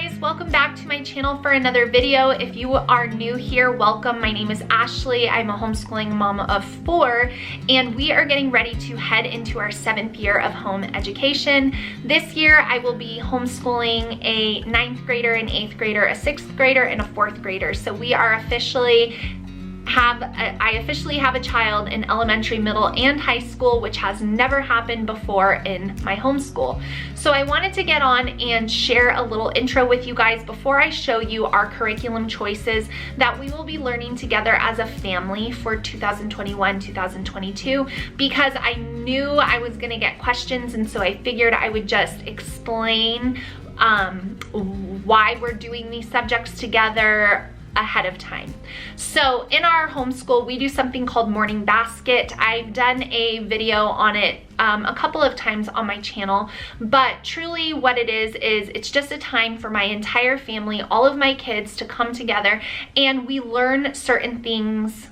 guys, welcome back to my channel for another video. If you are new here, welcome. My name is Ashley. I'm a homeschooling mom of 4, and we are getting ready to head into our 7th year of home education. This year, I will be homeschooling a 9th grader, an 8th grader, a 6th grader, and a 4th grader. So we are I officially have a child in elementary, middle, and high school, which has never happened before in my homeschool. So I wanted to get on and share a little intro with you guys before I show you our curriculum choices that we will be learning together as a family for 2021-2022, because I knew I was gonna get questions, and so I figured I would just explain why we're doing these subjects together ahead of time. So in our homeschool, we do something called Morning Basket. I've done a video on it a couple of times on my channel, but truly what it is it's just a time for my entire family, all of my kids, to come together and we learn certain things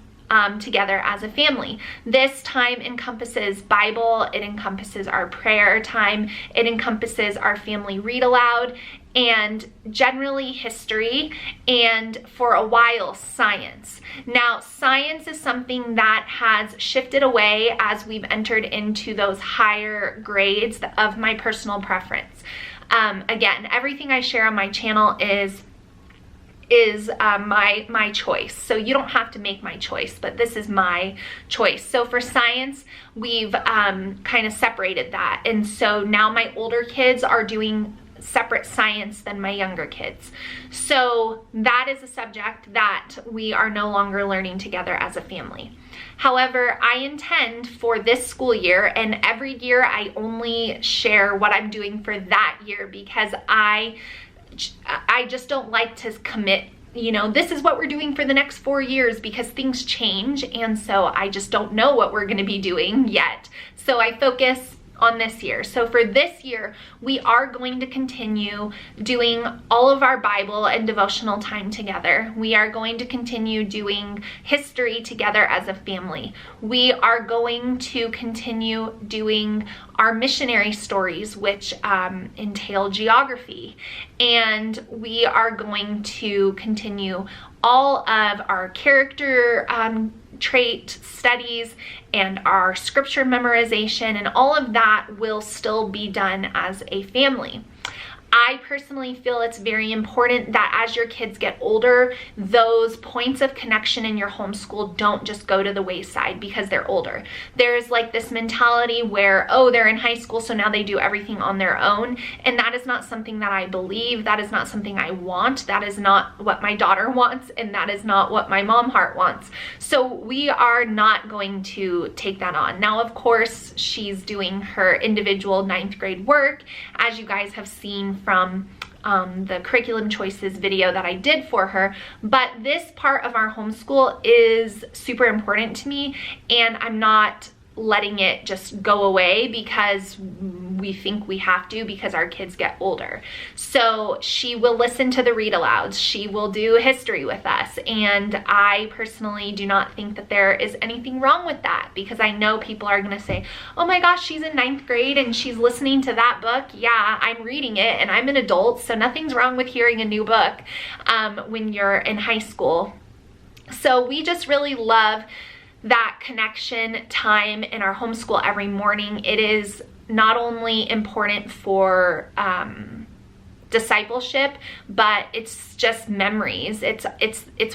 together as a family. This time encompasses Bible, it encompasses our prayer time, it encompasses our family read aloud, and generally history, and for a while science. Now, science is something that has shifted away as we've entered into those higher grades of my personal preference. Again, everything I share on my channel is my choice. So you don't have to make my choice, but this is my choice. So for science, we've kind of separated that. And so now my older kids are doing separate science than my younger kids. So that is a subject that we are no longer learning together as a family. However, I intend for this school year, and every year I only share what I'm doing for that year, because I just don't like to commit, you know, this is what we're doing for the next 4 years, because things change, and so I just don't know what we're going to be doing yet. So I focus on this year. So for this year, we are going to continue doing all of our Bible and devotional time together. We are going to continue doing history together as a family. We are going to continue doing our missionary stories, which entail geography. And we are going to continue all of our character trait studies and our scripture memorization, and all of that will still be done as a family. I personally feel it's very important that as your kids get older, those points of connection in your homeschool don't just go to the wayside because they're older. There's like this mentality where, oh, they're in high school, so now they do everything on their own. And that is not something that I believe. That is not something I want. That is not what my daughter wants, and that is not what my mom heart wants. So we are not going to take that on. Now, of course, she's doing her individual 9th grade work, as you guys have seen from the curriculum choices video that I did for her. But this part of our homeschool is super important to me, and I'm not letting it just go away because we think we have to, because our kids get older. So she will listen to the read alouds, she will do history with us, and I personally do not think that there is anything wrong with that, because I know people are gonna say, oh my gosh, she's in 9th grade and she's listening to that book. Yeah, I'm reading it and I'm an adult, so nothing's wrong with hearing a new book when you're in high school. So we just really love that connection time in our homeschool every morning. It is not only important for discipleship, but it's just memories. It's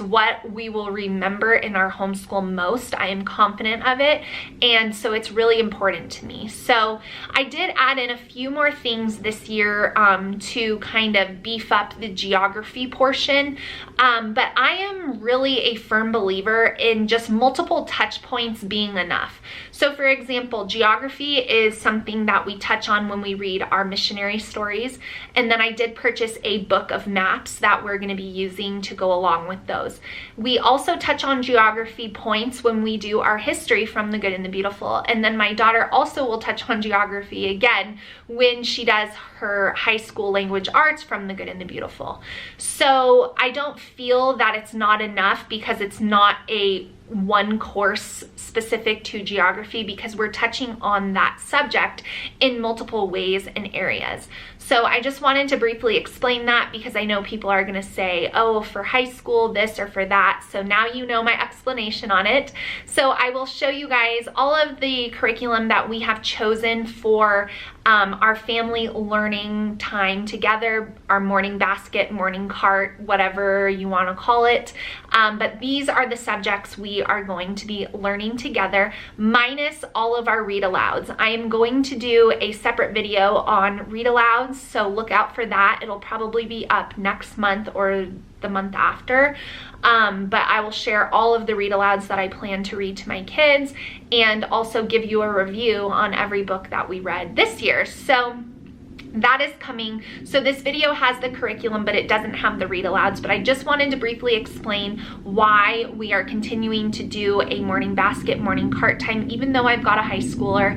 what we will remember in our homeschool most. I am confident of it, and so it's really important to me. So I did add in a few more things this year to kind of beef up the geography portion, but I am really a firm believer in just multiple touch points being enough. So for example, geography is something that we touch on when we read our missionary stories, and then I did purchase a book of maps that we're going to be using to go along with those. We also touch on geography points when we do our history from the good and the beautiful, and then my daughter also will touch on geography again when she does her high school language arts from the good and the beautiful. So I don't feel that it's not enough, because it's not a one course specific to geography because we're touching on that subject in multiple ways and areas. So I just wanted to briefly explain that because I know people are going to say, oh, for high school, this or for that. So now you know my explanation on it. So I will show you guys all of the curriculum that we have chosen for our family learning time together, our morning basket, morning cart, whatever you want to call it. But these are the subjects we are going to be learning together, minus all of our read alouds. I am going to do a separate video on read alouds, so look out for that. It'll probably be up next month or the month after. But I will share all of the read alouds that I plan to read to my kids and also give you a review on every book that we read this year. So that is coming. So this video has the curriculum, but it doesn't have the read alouds. But I just wanted to briefly explain why we are continuing to do a morning basket, morning cart time, even though I've got a high schooler,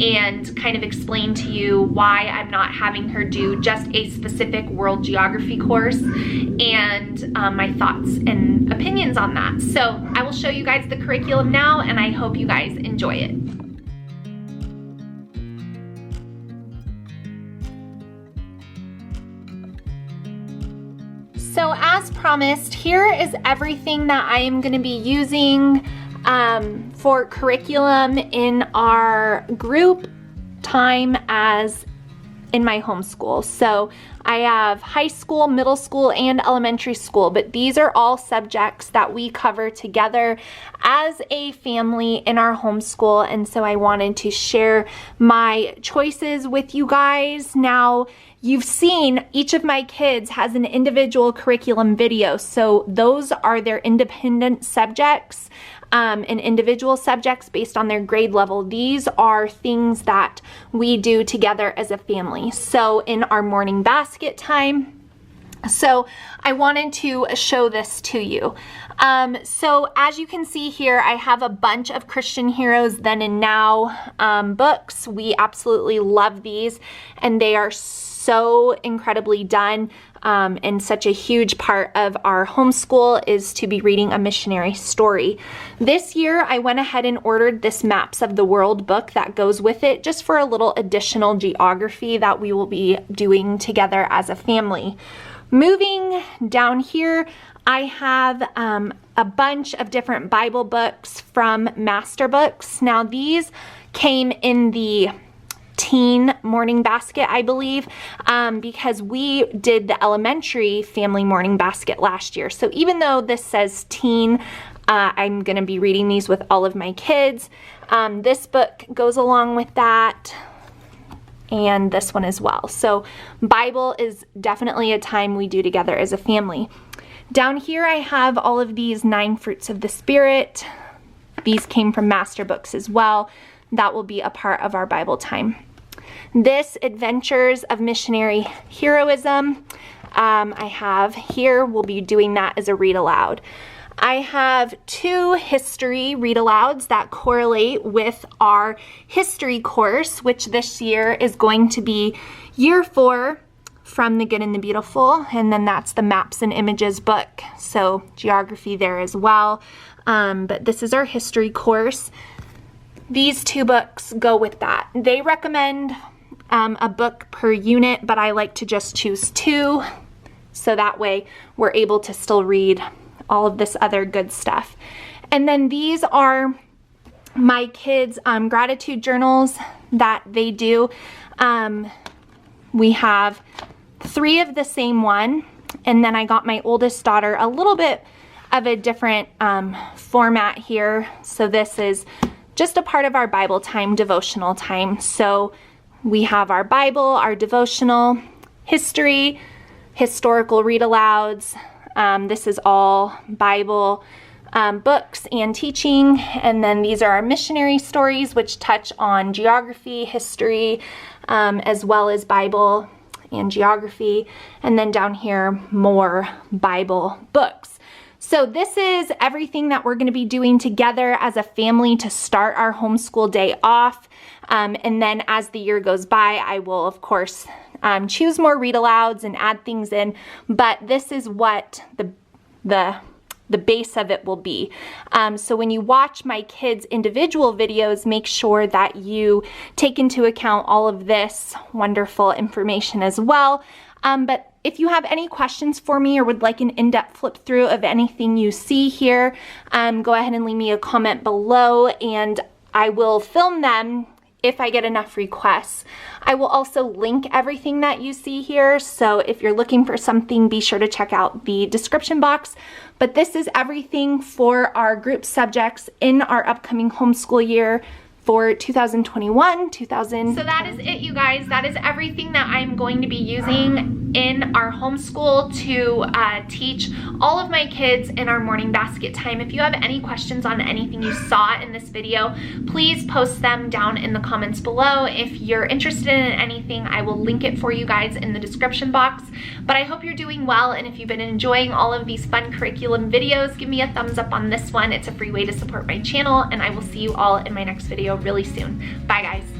and kind of explain to you why I'm not having her do just a specific world geography course and my thoughts and opinions on that. So I will show you guys the curriculum now, and I hope you guys enjoy it. So as promised, here is everything that I am going to be using for curriculum in our group time as in my homeschool. So I have high school, middle school, and elementary school, but these are all subjects that we cover together as a family in our homeschool, and so I wanted to share my choices with you guys. Now, you've seen each of my kids has an individual curriculum video, so those are their independent subjects and individual subjects based on their grade level. These are things that we do together as a family. So in our morning basket time, so I wanted to show this to you. So as you can see here, I have a bunch of Christian Heroes Then and Now books. We absolutely love these, and they are so incredibly done. And such a huge part of our homeschool is to be reading a missionary story. This year, I went ahead and ordered this Maps of the World book that goes with it, just for a little additional geography that we will be doing together as a family. Moving down here, I have a bunch of different Bible books from Master Books. Now, these came in the teen morning basket, I believe, because we did the elementary family morning basket last year. So even though this says teen, I'm going to be reading these with all of my kids. This book goes along with that, and this one as well. So Bible is definitely a time we do together as a family. Down here I have all of these 9 fruits of the Spirit. These came from Master Books as well. That will be a part of our Bible time. This Adventures of Missionary Heroism, I have here. We'll be doing that as a read aloud. I have 2 history read alouds that correlate with our history course, which this year is going to be year 4 from The Good and the Beautiful, and then that's the Maps and Images book, so geography there as well. But this is our history course. These 2 books go with that. They recommend a book per unit, but I like to just choose 2, so that way we're able to still read all of this other good stuff. And then these are my kids' gratitude journals that they do. We have 3 of the same one, and then I got my oldest daughter a little bit of a different format here. So this is just a part of our Bible time, devotional time. So we have our Bible, our devotional, history, historical read alouds. This is all Bible books and teaching. And then these are our missionary stories, which touch on geography, history, as well as Bible and geography. And then down here, more Bible books. So this is everything that we're going to be doing together as a family to start our homeschool day off. And then as the year goes by, I will, of course, choose more read alouds and add things in. But this is what the the base of it will be. So when you watch my kids' individual videos, make sure that you take into account all of this wonderful information as well. But if you have any questions for me or would like an in-depth flip through of anything you see here, go ahead and leave me a comment below and I will film them if I get enough requests. I will also link everything that you see here, so if you're looking for something, be sure to check out the description box. But this is everything for our group subjects in our upcoming homeschool year for 2021, So that is it, you guys. That is everything that I'm going to be using in our homeschool to teach all of my kids in our morning basket time. If you have any questions on anything you saw in this video, please post them down in the comments below. If you're interested in anything, I will link it for you guys in the description box. But I hope you're doing well, and if you've been enjoying all of these fun curriculum videos, give me a thumbs up on this one. It's a free way to support my channel, and I will see you all in my next video really soon. Bye, guys.